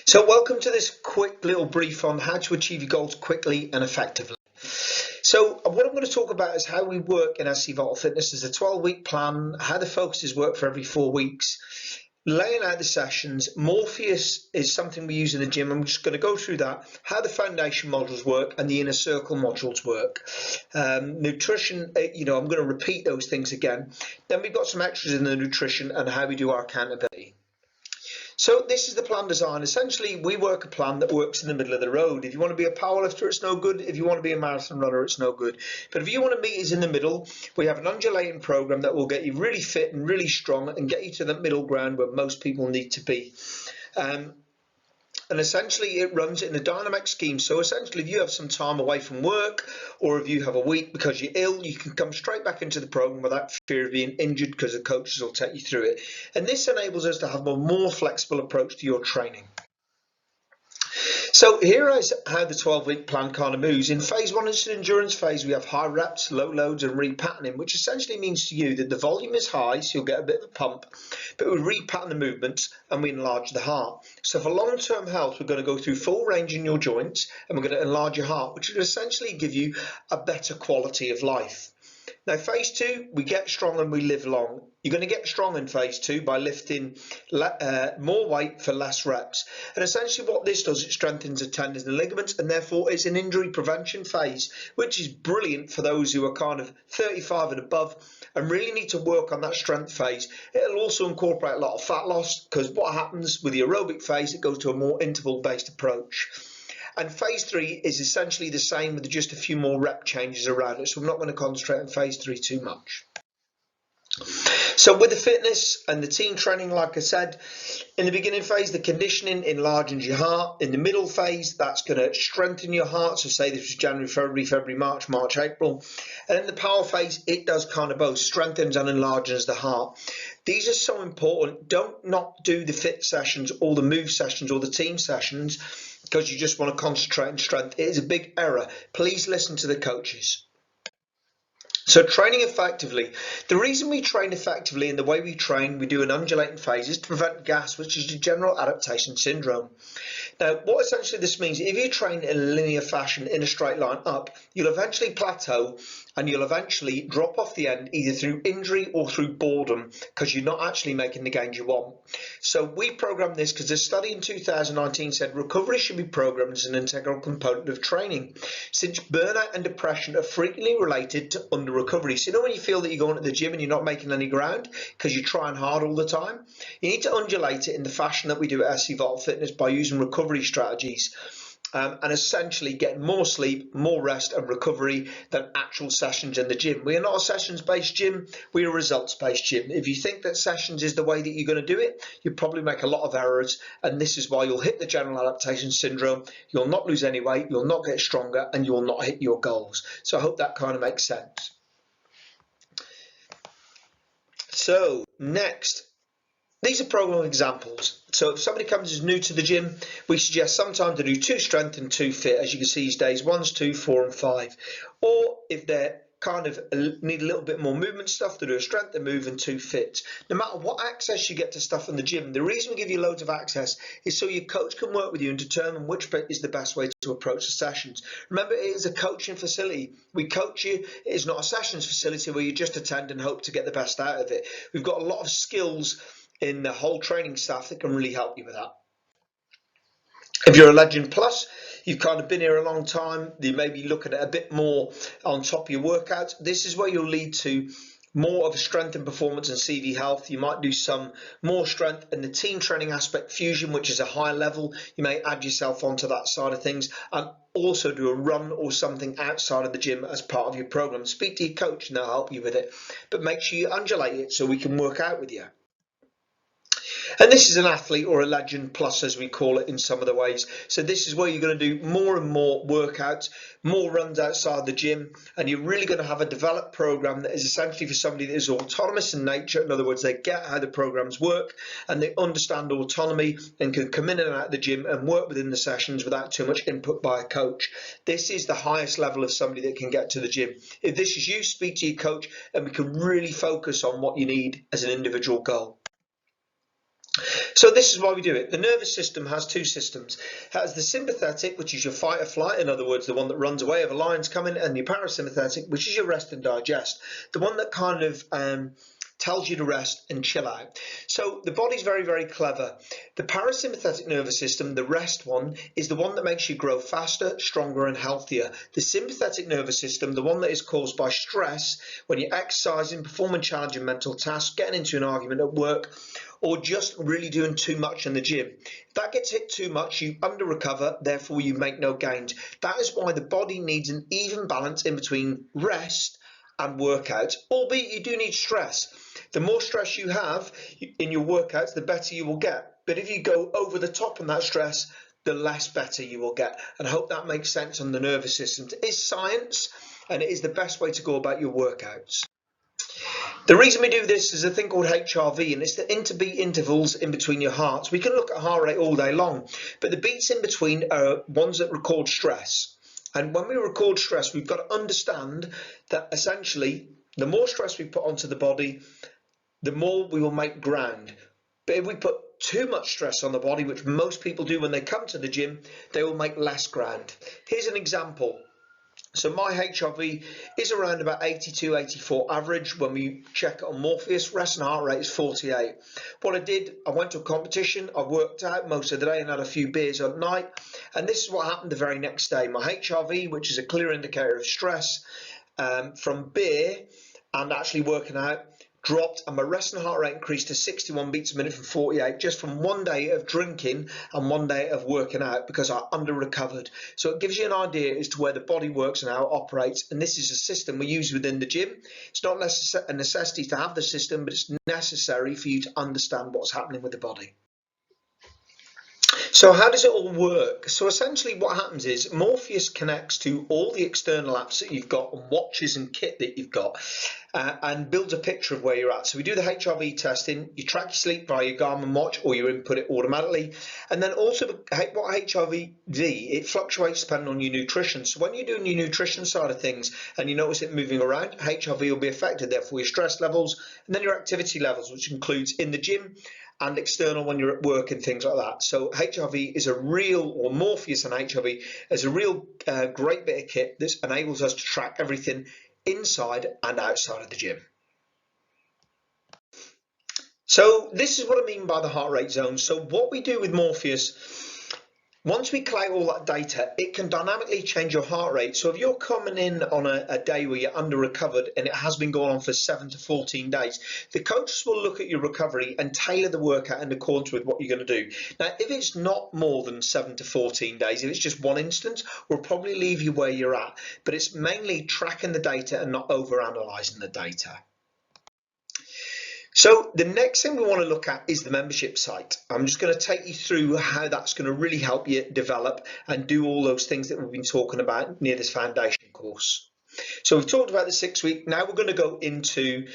So welcome to this quick little brief on how to achieve your goals quickly and effectively. So what I'm going to talk about is how we work in SC Vital Fitness as a 12-week plan, how the focuses work for every 4 weeks, laying out the sessions. Morpheus is something we use in the gym. I'm just going to go through that, how the foundation modules work and the inner circle modules work. Nutrition, I'm going to repeat those things again. Then we've got some extras in the nutrition and how we do our accountability. So this is the plan design. Essentially, we work a plan that works in the middle of the road. If you want to be a powerlifter, it's no good. If you want to be a marathon runner, it's no good. But if you want to meet us in the middle, we have an undulating program that will get you really fit and really strong and get you to the middle ground where most people need to be. And essentially it runs in a dynamic scheme. So essentially if you have some time away from work or if you have a week because you're ill, you can come straight back into the program without fear of being injured because the coaches will take you through it. And this enables us to have a more flexible approach to your training. So here is how the 12-week plan kind of moves. In phase 1, it's an endurance phase. We have high reps, low loads and repatterning, which essentially means to you that the volume is high, so you'll get a bit of a pump, but we repattern the movements and we enlarge the heart. So for long-term health, we're going to go through full range in your joints and we're going to enlarge your heart, which will essentially give you a better quality of life. Now, phase 2, we get strong and we live long. You're going to get strong in phase 2 by lifting more weight for less reps. And essentially what this does, it strengthens the tendons and ligaments, and therefore it's an injury prevention phase, which is brilliant for those who are kind of 35 and above and really need to work on that strength phase. It'll also incorporate a lot of fat loss because what happens with the aerobic phase, it goes to a more interval-based approach. And phase 3 is essentially the same with just a few more rep changes around it. So I'm not going to concentrate on phase 3 too much. So with the fitness and the team training, like I said, in the beginning phase, the conditioning enlarges your heart. In the middle phase, that's going to strengthen your heart. So say this was January, February, March, April. And in the power phase, it does kind of both, strengthens and enlarges the heart. These are so important. Don't not do the fit sessions or the move sessions or the team sessions because you just want to concentrate on strength. It is a big error. Please listen to the coaches. So training effectively. The reason we train effectively and the way we train, we do an undulating phase, is to prevent gas, which is the general adaptation syndrome. Now, what essentially this means, if you train in a linear fashion in a straight line up, you'll eventually plateau and you'll eventually drop off the end either through injury or through boredom because you're not actually making the gains you want. So we programmed this because a study in 2019 said recovery should be programmed as an integral component of training, since burnout and depression are frequently related to under recovery. So when you feel that you're going to the gym and you're not making any ground because you're trying hard all the time, you need to undulate it in the fashion that we do at SC Vital Fitness by using recovery strategies. And essentially getting more sleep, more rest and recovery than actual sessions in the gym. We are not a sessions-based gym, we are a results-based gym. If you think that sessions is the way that you're going to do it, you probably make a lot of errors, and this is why you'll hit the general adaptation syndrome, you'll not lose any weight, you'll not get stronger, and you'll not hit your goals. So I hope that kind of makes sense. So next, these are program examples. So if somebody comes as new to the gym, we suggest sometimes to do 2 strength and 2 fit. As you can see these days, 1's 2, 4 and 5. Or if they're kind of need a little bit more movement stuff, to do a strength and move and 2 fit. No matter what access you get to stuff in the gym, the reason we give you loads of access is so your coach can work with you and determine which bit is the best way to approach the sessions. Remember, it is a coaching facility. We coach you. It is not a sessions facility where you just attend and hope to get the best out of it. We've got a lot of skills in the whole training staff that can really help you with that. If you're a Legend Plus, you've kind of been here a long time, you may be looking at a bit more on top of your workouts. This is where you'll lead to more of a strength and performance and CV health. You might do some more strength in the team training aspect, fusion, which is a higher level. You may add yourself onto that side of things and also do a run or something outside of the gym as part of your program. Speak to your coach and they'll help you with it, but make sure you undulate it so we can work out with you. And this is an athlete or a Legend Plus, as we call it in some of the ways. So this is where you're going to do more and more workouts, more runs outside the gym, and you're really going to have a developed program that is essentially for somebody that is autonomous in nature. In other words, they get how the programs work and they understand autonomy and can come in and out of the gym and work within the sessions without too much input by a coach. This is the highest level of somebody that can get to the gym. If this is you, speak to your coach and we can really focus on what you need as an individual goal. So this is why we do it. The nervous system has two systems. It has the sympathetic, which is your fight or flight, in other words, the one that runs away if a lion's coming, and your parasympathetic, which is your rest and digest, the one that kind of tells you to rest and chill out. So the body's very, very clever. The parasympathetic nervous system, the rest one, is the one that makes you grow faster, stronger and healthier. The sympathetic nervous system, the one that is caused by stress, when you're exercising, performing challenging mental tasks, getting into an argument at work, or just really doing too much in the gym. If that gets hit too much, you under recover, therefore you make no gains. That is why the body needs an even balance in between rest and workouts, albeit you do need stress. The more stress you have in your workouts, the better you will get. But if you go over the top on that stress, the less better you will get. And I hope that makes sense on the nervous system. It is science, and it is the best way to go about your workouts. The reason we do this is a thing called HRV, and it's the interbeat intervals in between your hearts. We can look at heart rate all day long, but the beats in between are ones that record stress. And when we record stress, we've got to understand that essentially the more stress we put onto the body, the more we will make ground. But if we put too much stress on the body, which most people do when they come to the gym, they will make less ground. Here's an example. So my HRV is around about 82, 84 average. When we check it on Morpheus, rest and heart rate is 48. What I did, I went to a competition, I worked out most of the day and had a few beers at night. And this is what happened the very next day. My HRV, which is a clear indicator of stress, from beer and actually working out, dropped, and my rest and heart rate increased to 61 beats a minute from 48, just from one day of drinking and one day of working out, because I under recovered. So it gives you an idea as to where the body works and how it operates, and this is a system we use within the gym. It's not a necessity to have the system, but it's necessary for you to understand what's happening with the body. So how does it all work? So essentially what happens is Morpheus connects to all the external apps that you've got and watches and kit that you've got, and builds a picture of where you're at. So we do the HRV testing, you track your sleep via your Garmin watch or you input it automatically. And then also what HRV it fluctuates depending on your nutrition. So when you're doing your nutrition side of things and you notice it moving around, HRV will be affected, therefore your stress levels, and then your activity levels, which includes in the gym and external when you're at work and things like that. So HRV is a real, or Morpheus and HRV is a real great bit of kit that enables us to track everything inside and outside of the gym. So this is what I mean by the heart rate zone. So what we do with Morpheus, once we collect all that data, it can dynamically change your heart rate. So if you're coming in on a day where you're under recovered and it has been going on for 7 to 14 days, the coaches will look at your recovery and tailor the workout in accordance with what you're going to do. Now, if it's not more than 7 to 14 days, if it's just one instance, we'll probably leave you where you're at. But it's mainly tracking the data and not over-analysing the data. So the next thing we want to look at is the membership site. I'm just going to take you through how that's going to really help you develop and do all those things that we've been talking about near this foundation course. So we've talked about the 6 week. Now we're going to go into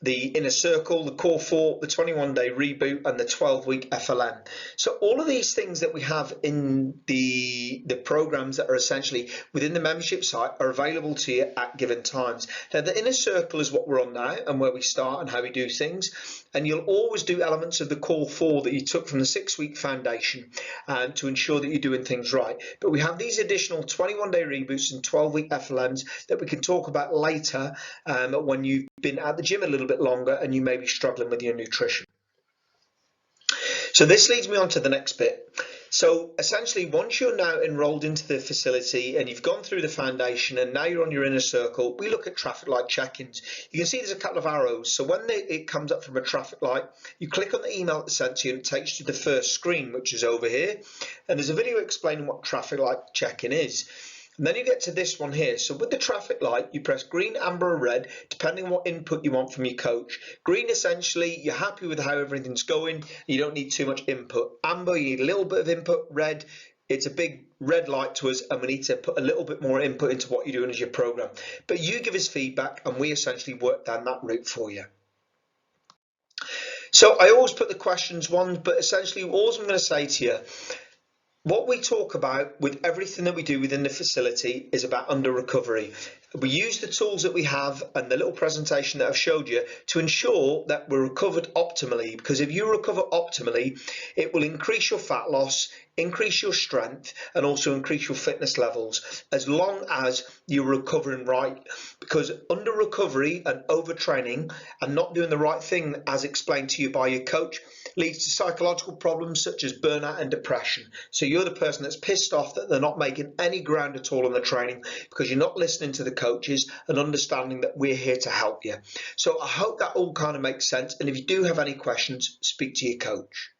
the inner circle, the core 4, the 21-day reboot, and the 12-week FLM. So all of these things that we have in the programs that are essentially within the membership site are available to you at given times. Now the inner circle is what we're on now and where we start and how we do things. And you'll always do elements of the core 4 that you took from the 6-week foundation to ensure that you're doing things right. But we have these additional 21-day reboots and 12-week FLMs that we can talk about later when you've been at the gym a little bit longer and you may be struggling with your nutrition. So this leads me on to the next bit. So essentially, once you're now enrolled into the facility and you've gone through the foundation and now you're on your inner circle, we look at traffic light check-ins. You can see there's a couple of arrows. So when it comes up from a traffic light, you click on the email that's sent to you and it takes you to the first screen, which is over here. And there's a video explaining what traffic light check-in is. And then you get to this one here. So with the traffic light, you press green, amber, or red, depending on what input you want from your coach. Green, essentially, you're happy with how everything's going. You don't need too much input. Amber, you need a little bit of input. Red, it's a big red light to us, and we need to put a little bit more input into what you're doing as your program. But you give us feedback, and we essentially work down that route for you. So I always put the questions one, but essentially, all I'm going to say to you, what we talk about with everything that we do within the facility is about under recovery. We use the tools that we have and the little presentation that I've showed you to ensure that we're recovered optimally, because if you recover optimally, it will increase your fat loss, increase your strength, and also increase your fitness levels, as long as you're recovering right. Because under recovery and overtraining and not doing the right thing, as explained to you by your coach, leads to psychological problems such as burnout and depression. So you're the person that's pissed off that they're not making any ground at all on the training because you're not listening to the coaches and understanding that we're here to help you. So I hope that all kind of makes sense. And if you do have any questions, speak to your coach.